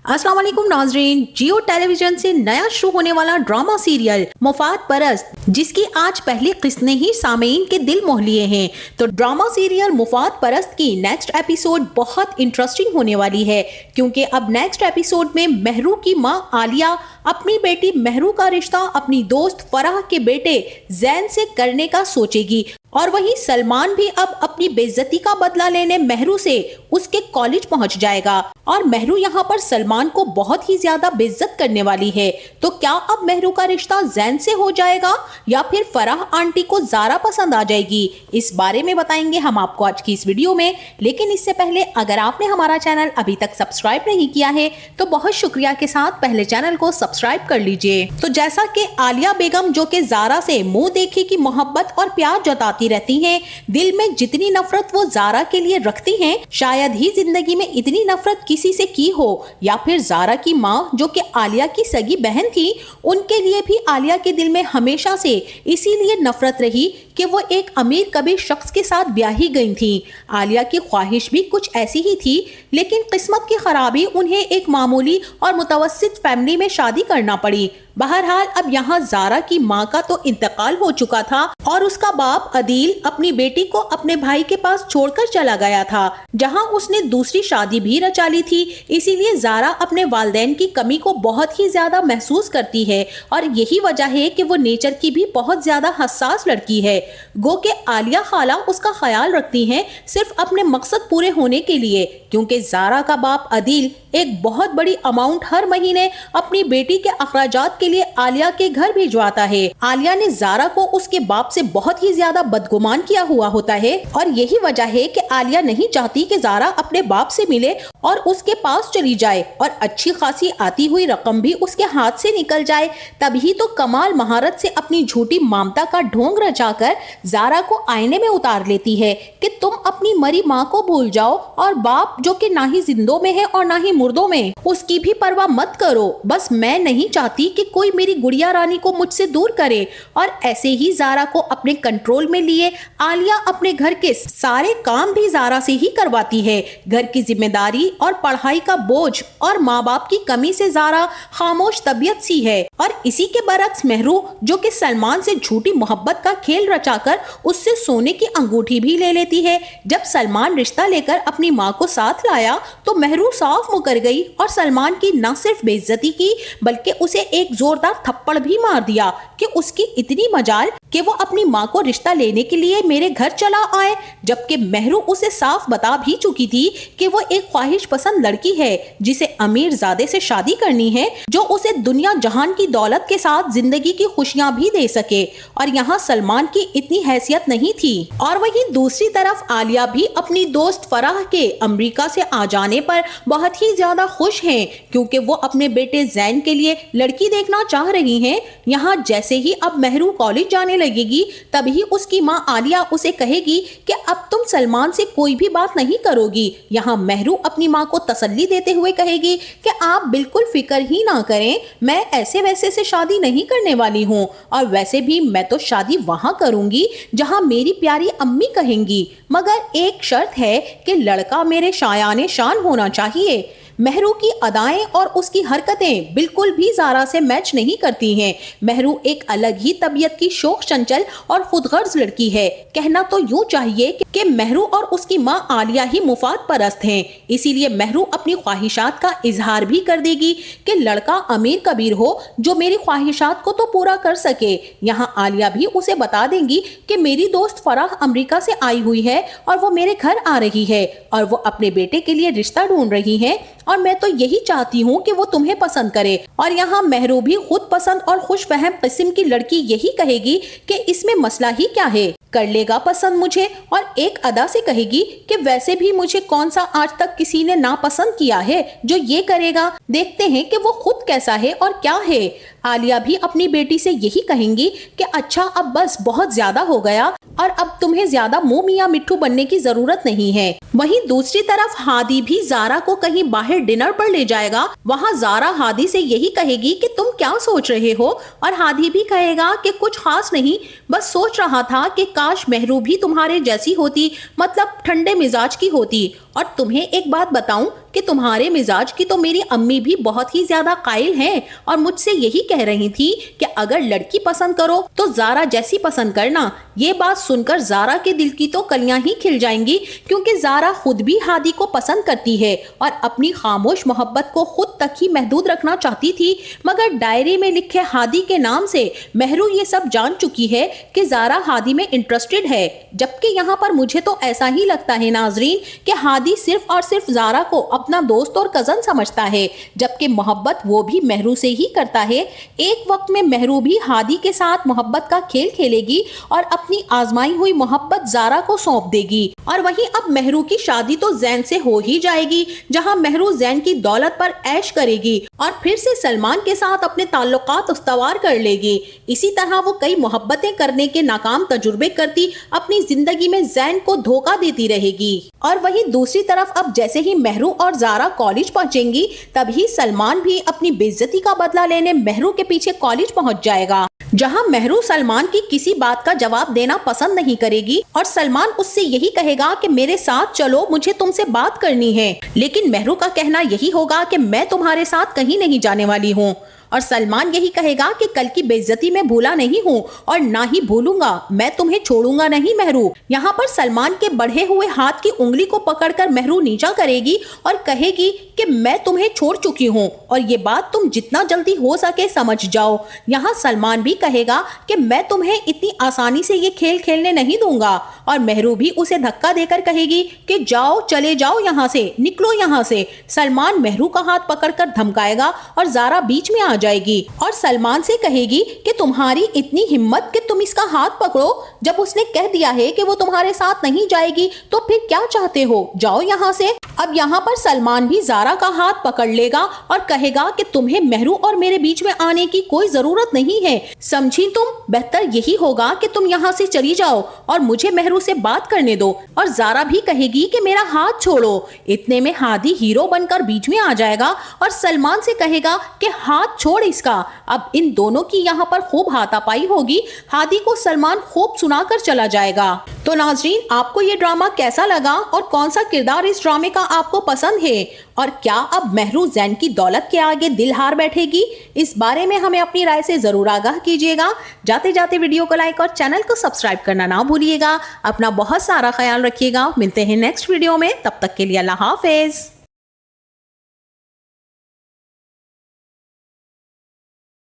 अस्सलाम वालेकुम नाजरीन, जियो टेलीविजन से नया शुरू होने वाला ड्रामा सीरियल मुफाद परस्त, जिसकी आज पहली किस्त ने ही सामीन के दिल मोह लिए हैं। तो ड्रामा सीरियल मुफाद परस्त की नेक्स्ट एपिसोड बहुत इंटरेस्टिंग होने वाली है, क्योंकि अब नेक्स्ट एपिसोड में महरू की मां आलिया अपनी बेटी महरू का रिश्ता अपनी दोस्त फराह के बेटे जैन से करने का सोचेगी, और वहीं सलमान भी अब अपनी बेइज्जती का बदला लेने महरू से उसके कॉलेज पहुंच जाएगा, और महरू यहाँ पर सलमान को बहुत ही ज्यादा बेइज्जत करने वाली है। तो क्या अब महरू का रिश्ता जैन से हो जाएगा या फिर फराह आंटी को ज़ारा पसंद आ जाएगी, इस बारे में बताएंगे हम आपको आज की इस वीडियो में। लेकिन इससे पहले अगर आपने हमारा चैनल अभी तक सब्सक्राइब नहीं किया है तो बहुत शुक्रिया के साथ पहले चैनल को सब्सक्राइब कर लीजिए। तो जैसा कि आलिया बेगम जो कि ज़ारा से मुंह देखी की मोहब्बत और प्यार जताती रहती हैं, दिल में जितनी नफरत वो ज़ारा के लिए रखती हैं, शायद ही जिंदगी में इतनी नफरत किसी से की हो, या फिर ज़ारा की माँ जो कि आलिया की सगी बहन थी, उनके लिए भी आलिया के दिल में हमेशा से इसीलिए नफरत रही कि वो एक अमीर कबीर शख्स के साथ ब्याही गई थी। आलिया की ख्वाहिश भी कुछ ऐसी ही थी, लेकिन किस्मत की खराबी उन्हें एक मामूली और मुतवस्सित फैमिली में शादी करना पड़ी। बहरहाल अब यहाँ ज़ारा की माँ का तो इंतकाल हो चुका था और उसका बाप अदील अपनी बेटी को अपने भाई के पास छोड़कर चला गया था, जहाँ उसने दूसरी शादी भी रचा ली थी। इसीलिए ज़ारा अपने वालिदैन की कमी को बहुत ही ज्यादा महसूस करती है, और यही वजह है कि वो नेचर की भी बहुत ज्यादा हसास लड़की है। गो के आलिया खाला उसका ख्याल रखती हैं सिर्फ अपने मकसद पूरे होने के लिए, क्योंकि ज़ारा का बाप अदील एक बहुत बड़ी अमाउंट हर महीने अपनी बेटी के अखराजात के लिए आलिया के घर भिजवाता है। आलिया ने ज़ारा को उसके बाप से बहुत ही ज्यादा बदगुमान किया हुआ होता है, और यही वजह है कि आलिया नहीं चाहती कि ज़ारा अपने बाप से मिले और उसके पास चली जाए और अच्छी खासी आती हुई रकम भी उसके हाथ से निकल जाए। तभी तो कमाल महारत से अपनी झूठी ममता का ढोंग रचाकर ज़ारा को आईने में उतार लेती है कि तुम अपनी मरी माँ को भूल जाओ, और बाप जो कि ना ही जिंदों में है और ना ही मुर्दों में, उसकी भी परवाह मत करो। बस मैं नहीं चाहती कि कोई मेरी गुड़िया रानी को मुझसे दूर करे। और ऐसे ही ज़ारा को अपने कंट्रोल में लिए आलिया अपने घर के सारे काम भी ज़ारा से ही करवाती है। घर की जिम्मेदारी और पढ़ाई का बोझ और माँ बाप की कमी से ज़ारा खामोश तबीयत सी है। और इसी के बरक्स महरू जो कि सलमान से झूठी मोहब्बत का खेल रचाकर उससे सोने की अंगूठी भी ले लेती है। जब सलमान रिश्ता लेकर अपनी माँ को साथ लाया तो महरू साफ मुकर गई और सलमान की न सिर्फ बेइज्जती की बल्कि उसे एक जोरदार थप्पड़ भी मार दिया कि उसकी इतनी मजाल कि वो अपनी माँ को रिश्ता लेने के लिए मेरे घर चला आए, जबकि महरू उसे साफ बता भी चुकी थी कि वो एक ख्वाहिश पसंद लड़की है जिसे अमीर ज़ादे से शादी करनी है, जो उसे दुनिया जहान की दौलत के साथ जिंदगी की खुशियां भी दे सके। और यहाँ सलमान की इतनी हैसियत नहीं थी। और वहीं दूसरी तरफ आलिया भी अपनी दोस्त फराह के अमेरिका से आ जाने पर बहुत ही ज्यादा खुश हैं, क्योंकि वो अपने बेटे जैन के लिए लड़की देखना चाह रही हैं। यहाँ जैसे ही अब महरू कॉलेज जाने लगेगी तभी उसकी माँ आलिया उसे कहेगी कि अब तुम सलमान से कोई भी बात नहीं करोगी। यहाँ महरू अपनी माँ को तसल्ली देते हुए कहेगी कि आप बिल्कुल फिक्र ही ना करें, मैं ऐसे वैसे से शादी नहीं करने वाली हूँ, और वैसे भी मैं तो शादी वहाँ करूंगी जहाँ मेरी प्यारी अम्मी कहेंगी, मगर एक शर्त है कि लड़का मेरे शायाने शान होना चाहिए। महरू की अदाएं और उसकी हरकतें बिल्कुल भी ज़ारा से मैच नहीं करती हैं। महरू एक अलग ही तबीयत की शौक चंचल और खुदगर्ज लड़की है। कहना तो यूं चाहिए कि महरू और उसकी माँ आलिया ही मुफाद परस्त हैं। इसीलिए महरू अपनी ख्वाहिशात का इजहार भी कर देगी कि लड़का अमीर कबीर हो जो मेरी ख्वाहिशात को तो पूरा कर सके। यहाँ आलिया भी उसे बता देंगी कि मेरी दोस्त फराह अमेरिका से आई हुई है और वो मेरे घर आ रही है और वो अपने बेटे के लिए रिश्ता ढूंढ रही है, और मैं तो यही चाहती हूँ कि वो तुम्हें पसंद करे। और यहाँ महरू भी खुद पसंद और खुश फहम किस्म की लड़की यही कहेगी कि इसमें मसला ही क्या है, कर लेगा पसंद मुझे, और एक अदा से कहेगी कि वैसे भी मुझे कौन सा आज तक किसी ने नापसंद किया है जो ये करेगा, देखते हैं कि वो खुद कैसा है और क्या है। आलिया भी अपनी बेटी से यही कहेंगी कि अच्छा अब बस बहुत ज्यादा हो गया और अब तुम्हें ज्यादा मुंह मियां मिट्ठू बनने की जरूरत नहीं है। वहीं दूसरी तरफ हादी भी ज़ारा को कहीं बाहर डिनर पर ले जाएगा। वहाँ ज़ारा हादी से यही कहेगी कि तुम क्या सोच रहे हो, और हादी भी कहेगा कि कुछ खास नहीं, बस सोच रहा था कि काश महरू भी तुम्हारे जैसी होती, मतलब ठंडे मिजाज की होती। اور تمہیں ایک بات بتاؤں کہ تمہارے مزاج کی تو میری امی بھی بہت ہی زیادہ قائل ہیں اور مجھ سے یہی کہہ رہی تھی کہ اگر لڑکی پسند کرو تو زارا جیسی پسند کرنا۔ یہ بات سن کر زارا کے دل کی تو کلیاں ہی کھل جائیں گی، کیونکہ زارا خود بھی ہادی کو پسند کرتی ہے اور اپنی خاموش محبت کو خود تک ہی محدود رکھنا چاہتی تھی، مگر ڈائری میں لکھے ہادی کے نام سے مہرو یہ سب جان چکی ہے کہ زارا ہادی میں انٹرسٹڈ ہے۔ جبکہ یہاں پر مجھے تو ایسا ہی لگتا ہے ناظرین کہ ہادی صرف اور صرف زارا کو اپنا دوست اور کزن سمجھتا ہے، جبکہ محبت وہ بھی مہرو سے ہی کرتا ہے۔ ایک وقت میں مہرو بھی ہادی کے ساتھ محبت کا کھیل کھیلے گی اور اپنی آزمائی ہوئی محبت زارا کو سونپ دے گی، اور وہیں اب مہرو کی شادی تو زین سے ہو ہی جائے گی، جہاں مہرو زین کی دولت پر عیش کرے گی اور پھر سے سلمان کے ساتھ اپنے تعلقات استوار کر لے گی۔ اسی طرح وہ کئی محبتیں کرنے کے ناکام تجربے کرتی اپنی زندگی میں زین کو دھوکہ دیتی رہے گی۔ اور وہیں دوسری طرف اب جیسے ہی مہرو اور زارا کالج پہنچیں گی، تبھی سلمان بھی اپنی بے عزتی کا بدلہ لینے مہرو کے پیچھے کالج پہنچ جائے گا، جہاں مہرو سلمان کی کسی بات کا جواب دینا پسند نہیں کرے گی اور سلمان اس سے یہی کہے گا کہ میرے ساتھ چلو، مجھے تم سے بات کرنی ہے، لیکن مہرو کا کہنا یہی ہوگا کہ میں تمہارے ساتھ کہیں نہیں جانے والی ہوں، اور سلمان یہی کہے گا کہ کل کی بے عزتی میں بھولا نہیں ہوں اور نہ ہی بھولوں گا، میں تمہیں چھوڑوں گا نہیں مہرو۔ یہاں پر سلمان کے بڑھے ہوئے ہاتھ کی انگلی کو پکڑ کر مہرو نیچا کرے گی اور کہے گی کہ میں تمہیں چھوڑ چکی ہوں اور یہ بات تم جتنا جلدی ہو سکے سمجھ جاؤ۔ یہاں سلمان بھی کہے گا کہ میں تمہیں اتنی آسانی سے یہ کھیل کھیلنے نہیں دوں گا، اور مہرو بھی اسے دھکا دے کر کہے گی کہ جاؤ، چلے جاؤ یہاں سے، نکلو یہاں سے۔ سلمان مہرو کا ہاتھ پکڑ کر دھمکائے گا اور زارا بیچ میں آ جائے گی اور سلمان سے کہے گی کہ تمہاری اتنی ہمت کہ تم اس کا ہاتھ پکڑو، جب اس نے کہہ دیا ہے کہ وہ تمہارے ساتھ نہیں جائے گی تو پھر کیا چاہتے ہو، جاؤ یہاں سے۔ اب یہاں پر سلمان بھی زارا کا ہاتھ پکڑ لے گا اور کہے گا کہ تمہیں مہرو اور میرے بیچ میں آنے کی کوئی ضرورت نہیں ہے، سمجھی تم؟ بہتر یہی ہوگا کہ تم یہاں سے چلی جاؤ اور مجھے مہرو سے بات کرنے دو۔ اور زارا بھی کہے گی کہ میرا ہاتھ چھوڑو۔ اتنے میں ہادی ہیرو بن کر بیچ میں آ جائے گا اور سلمان سے کہے گا کہ ہاتھ چھوڑ اس کا۔ اب ان دونوں کی یہاں پر خوب ہاتھا پائی ہوگی، ہادی کو سلمان خوب سنا کر چلا جائے گا۔ تو ناظرین، آپ کو یہ ڈرامہ کیسا لگا اور کون سا کردار اس ڈرامے کا آپ کو پسند ہے، اور کیا اب مہرو زین کی دولت کے آگے دل ہار بیٹھے گی؟ اس بارے میں ہمیں اپنی رائے سے ضرور آگاہ کیجیے گا۔ جاتے جاتے ویڈیو کو لائک اور چینل کو سبسکرائب کرنا نہ بھولیے گا۔ اپنا بہت سارا خیال رکھیے گا، ملتے ہیں نیکسٹ ویڈیو میں، تب تک کے لیے اللہ حافظ۔